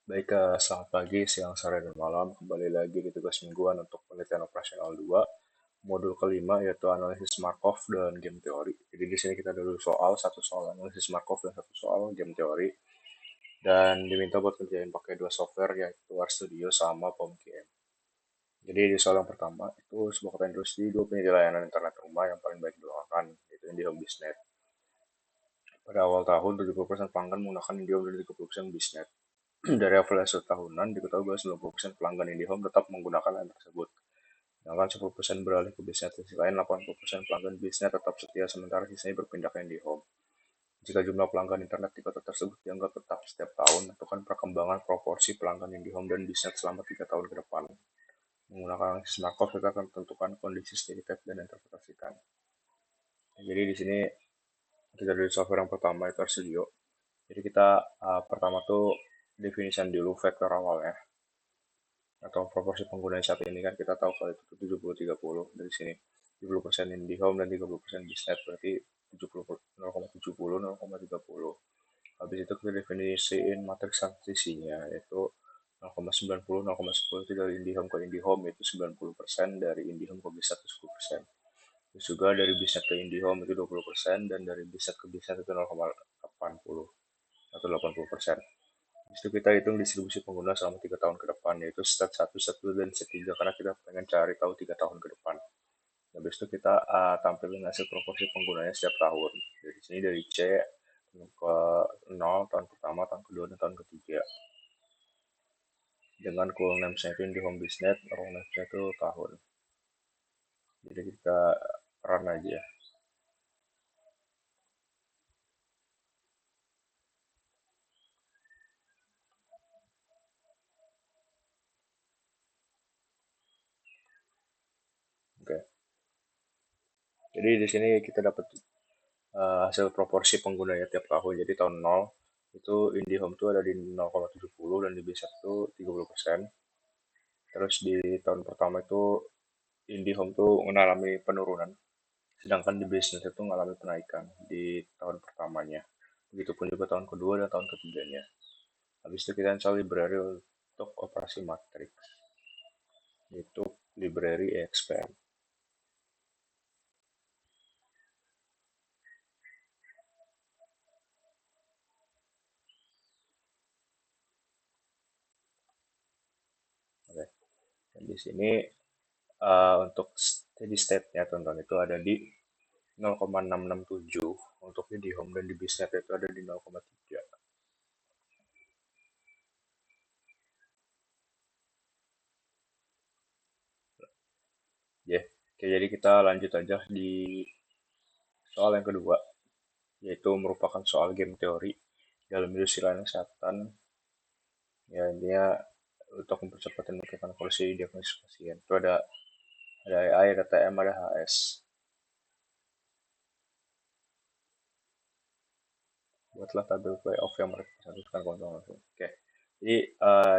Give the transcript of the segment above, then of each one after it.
Baik, selamat pagi, siang, sore, dan malam. Kembali lagi di tugas mingguan untuk penelitian operasional 2, modul kelima yaitu analisis Markov dan game teori. Jadi di sini kita ada dua soal, satu soal analisis Markov dan satu soal game teori. Dan diminta buat kerjain pakai dua software yaitu RStudio sama POMGame. Jadi di soal yang pertama itu sebuah kota industri dua penyedia layanan internet rumah yang paling baik digunakan yaitu IndiHome Biznet. Pada awal tahun 70% pelanggan menggunakan IndiHome dan 30% Biznet. Dari evaluasi tahunan, diketahui bahwa 90% pelanggan IndiHome tetap menggunakan layanan tersebut. Sedangkan 10% beralih ke bisnis. Di sisi lain, 80% pelanggan bisnis tetap setia sementara sisanya berpindah ke IndiHome. Jika jumlah pelanggan internet di kota tersebut dianggap tetap setiap tahun, tentukan perkembangan proporsi pelanggan IndiHome dan bisnis selama 3 tahun ke depan. Menggunakan analisis Markov, kita akan tentukan kondisi steady state dan interpretasikan. Jadi di sini kita dari software yang pertama itu RStudio. Jadi kita pertama tuh definisikan dulu vektor awalnya atau proporsi pengguna saat ini kan kita tahu kalau itu 70-30 dari sini 70% IndiHome dan 30% Biznet berarti 70 0,70 habis itu kita definisiin matriks transisinya yaitu 0,90 0,10 itu dari IndiHome ke IndiHome yaitu 90% dari IndiHome ke Biznet itu 10%. Terus juga dari Biznet ke IndiHome itu 20% dan dari Biznet ke Biznet itu 0,80 atau 80%. Itu kita hitung distribusi pengguna selama 3 tahun ke depan, yaitu step 1, step 2, dan step 3, karena kita pengen cari tahu 3 tahun ke depan. Habis itu kita tampilin hasil proporsi penggunanya setiap tahun. Dari sini dari C ke 0, tahun pertama, tahun kedua, dan tahun ketiga. Dengan cool names-nya itu di home business, roll names-nya itu tahun. Jadi kita run aja. Oke. Jadi di sini kita dapat hasil proporsi penggunanya tiap tahun. Jadi tahun 0 itu IndiHome itu ada di 0,70 dan di Biznet itu 30%. Terus di tahun pertama itu IndiHome tuh mengalami penurunan, sedangkan di bisnis itu mengalami penaikan di tahun pertamanya. Begitupun juga tahun kedua dan tahun ketiganya. Habis itu kita install library untuk operasi matrix, yaitu library expand. Oke. Dan di sini untuk steady state-nya teman-teman itu ada di 0,667 untuk di home dan di bisnet itu ada di 0,3. Ya, oke, jadi kita lanjut aja di soal yang kedua, yaitu merupakan soal game teori dalam industri layanan kesehatan. Ya, dia untuk mempercepat dan meningkatkan kursi diagnosis pasien. Itu ada AI, ada TM, ada HS. Buatlah tabel playoff yang mereka satukan konten langsung. Oke. Jadi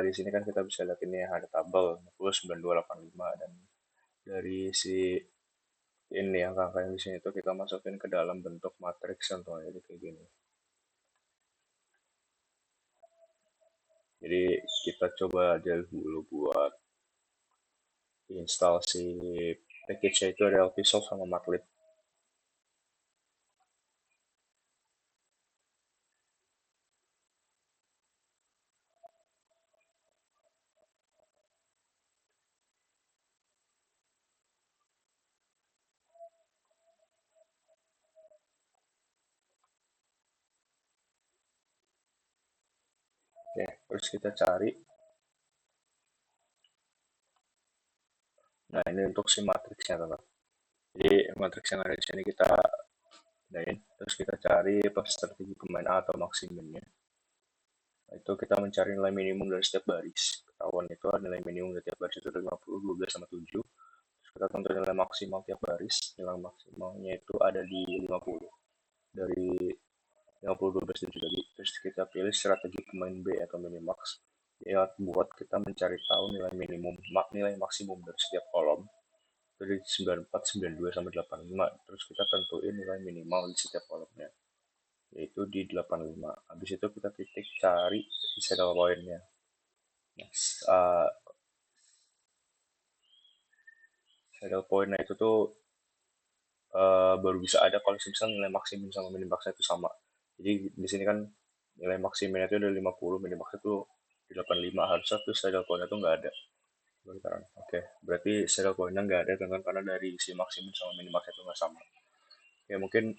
di sini kan kita bisa lihat ini ada tabel 60, 92, 85 dan dari si ini angka-angka yang di sini itu kita masukin ke dalam bentuk matriks contohnya jadi kayak gini. Jadi kita coba aja dulu buat install si package-nya itu ada LPsoft sama Matlab. Oke, terus kita cari. Nah, ini untuk si matriksnya, teman. Jadi matriks yang ada di sini kita pindahin, terus kita cari pas strategi pemain A atau maksimumnya. Nah, itu kita mencari nilai minimum dari setiap baris. Ketahuan itu ada nilai minimum dari setiap baris itu 50, 12, sama 7. Terus kita tentukan nilai maksimal tiap baris. Nilai maksimalnya itu ada di 50. Dari 50, 12, 7 tadi. Terus kita pilih strategi pemain B atau minimax. Ya, buat kita mencari tahu nilai minimum, nilai maksimum dari setiap kolom. Dari 94, 92, sampai 85. Terus kita tentuin nilai minimal di setiap kolomnya, yaitu di 85. Habis itu kita titik cari si saddle point-nya. Nah, saddle point itu tuh baru bisa ada kalau misalnya nilai maksimum sama minimaxnya itu sama. Jadi di sini kan nilai maksimumnya itu udah 50, minimaxnya itu 85, harusnya tuh saddle point itu nggak ada. Oke, berarti saddle point-nya nggak ada kan karena dari si maksimum sama minimaxnya itu nggak sama. Ya mungkin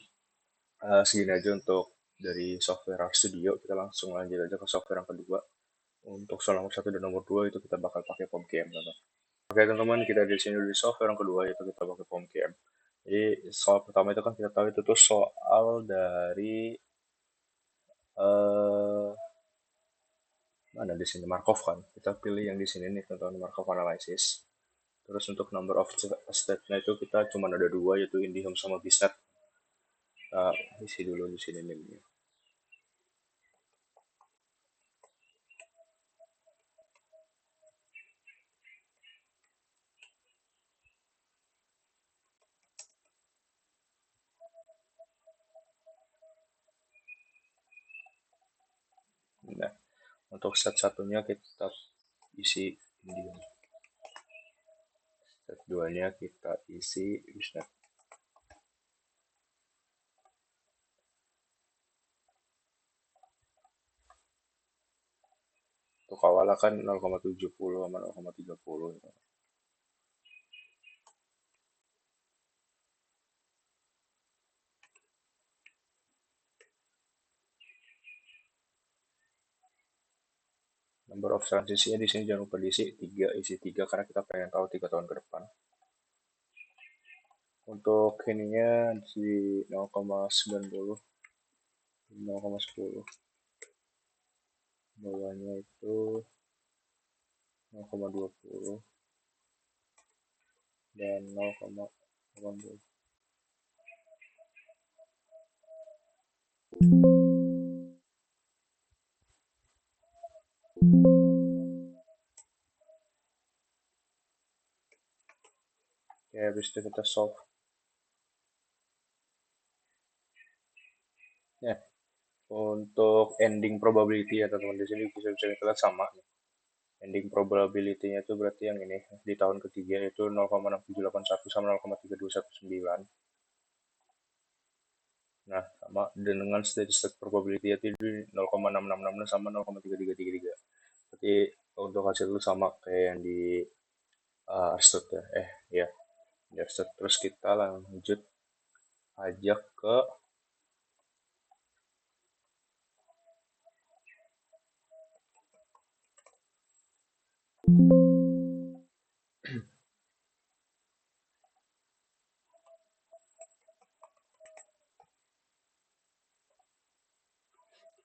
segini aja untuk dari software RStudio. Kita langsung lanjut aja ke software yang kedua. Untuk soal nomor satu dan nomor dua itu kita bakal pakai POMCAM, teman. Oke teman-teman, kita di sini di software yang kedua yaitu kita pakai POMCAM. Jadi soal pertama itu kan kita tahu itu tuh soal dari eh mana di sini Markov kan. Kita pilih yang di sini nih tentang Markov analysis. Terus untuk number of state-nya itu kita cuma ada dua yaitu IndiHome sama BStat. Kita isi dulu di sini nih. Nah, untuk set satunya kita isi IndiHome. Set duanya kita isi BStat. Untuk awalnya kan 0,70 sama 0,30. Number of transisinya di sini jangan lupa diisi 3, isi 3 karena kita pengen tahu 3 tahun ke depan. Untuk ininya di 0,90, 0,10. Bawahnya itu 0,20 dan 0,80. Ya, habis itu kita solve. Ya, untuk ending probability ya teman-teman di sini bisa kita lihat sama. Ending probability-nya itu berarti yang ini di tahun ketiga itu 0,6781 sama 0,3219. Nah, sama dengan steady state probability itu di 0,666 sama 0,3333. Berarti untuk hasil itu sama kayak yang di Arstot ya. Ya, di Arstot. Terus kita lanjut aja ke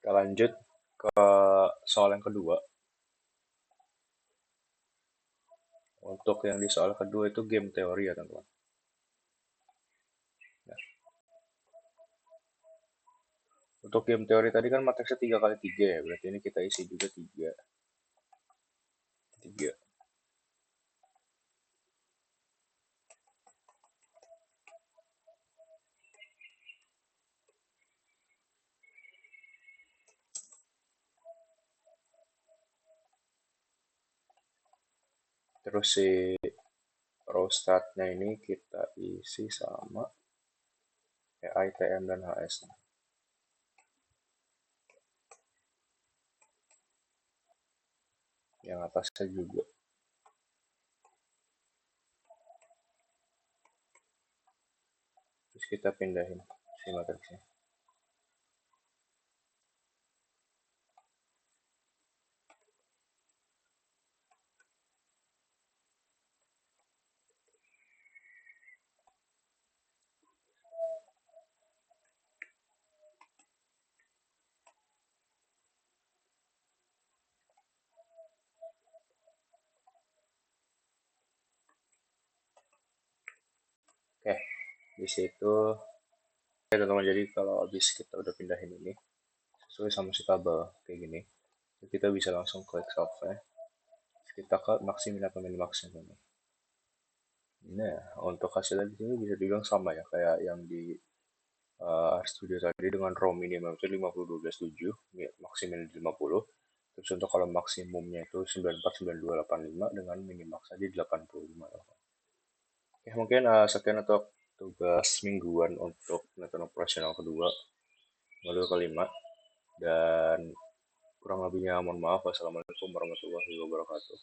kita lanjut ke soal yang kedua. Untuk yang di soal kedua itu game teori ya teman-teman. Nah, untuk game teori tadi kan matriksnya 3 kali 3 ya, berarti ini kita isi juga 3. 3. Terus si row startnya ini kita isi sama ITM dan HS. Yang atasnya juga. Terus kita pindahin si matriksnya. Oke, di situ ya teman-teman, jadi kalau habis kita udah pindahin ini sesuai sama si tabel kayak gini, kita bisa langsung klik solve-nya. Kita ke maksimin atau minimaxnya ini. Nah, untuk hasilnya di sini bisa dibilang sama ya kayak yang di RStudio tadi dengan ROM minimal itu 50 12 7, maksimal 50. Terus untuk kalau maksimumnya itu 94, 92, 85 dengan minimax tadi 85. Oke, mungkin sekian untuk tugas mingguan untuk penelitian operasional kedua, modul kelima. Dan kurang lebihnya mohon maaf. Wassalamualaikum warahmatullahi wabarakatuh.